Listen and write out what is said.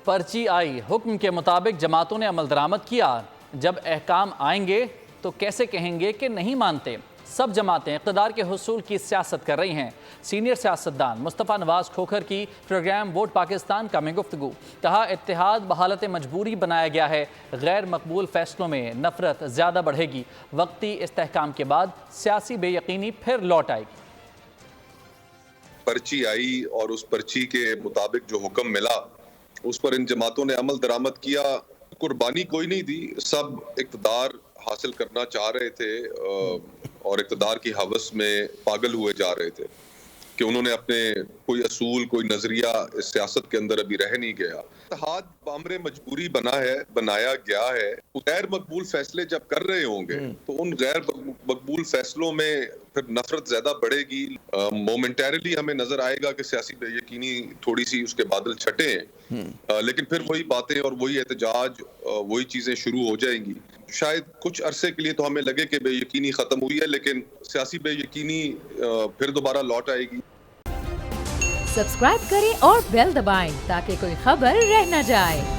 پرچی آئی، حکم کے مطابق جماعتوں نے عمل درآمد کیا۔ جب احکام آئیں گے تو کیسے کہیں گے کہ نہیں مانتے؟ سب جماعتیں اقتدار کے حصول کی سیاست کر رہی ہیں۔ سینئر سیاستدان مصطفیٰ نواز کھوکھر کی پروگرام ووٹ پاکستان کا میں گفتگو، کہا اتحاد بحالت مجبوری بنایا گیا ہے، غیر مقبول فیصلوں میں نفرت زیادہ بڑھے گی، وقتی استحکام کے بعد سیاسی بے یقینی پھر لوٹ آئے گی۔ پرچی آئی اور اس پرچی کے مطابق جو حکم ملا اس پر ان جماعتوں نے عمل درآمد کیا۔ قربانی کوئی نہیں دی، سب اقتدار حاصل کرنا چاہ رہے تھے اور اقتدار کی ہوس میں پاگل ہوئے جا رہے تھے کہ انہوں نے اپنے کوئی اصول، کوئی نظریہ اس سیاست کے اندر ابھی رہ نہیں گیا۔ اتحاد بامر مجبوری بنایا گیا ہے۔ غیر مقبول فیصلے جب کر رہے ہوں گے تو ان غیر مقبول فیصلوں میں پھر نفرت زیادہ بڑھے گی۔ مومنٹیرلی ہمیں نظر آئے گا کہ سیاسی بے یقینی تھوڑی سی اس کے بادل چھٹے ہیں، لیکن پھر وہی باتیں اور وہی احتجاج، وہی چیزیں شروع ہو جائیں گی۔ شاید کچھ عرصے کے لیے تو ہمیں لگے کہ بے یقینی ختم ہوئی ہے، لیکن سیاسی بے یقینی پھر دوبارہ لوٹ آئے گی۔ سبسکرائب کریں اور بیل دبائیں تاکہ کوئی خبر رہ نہ جائے۔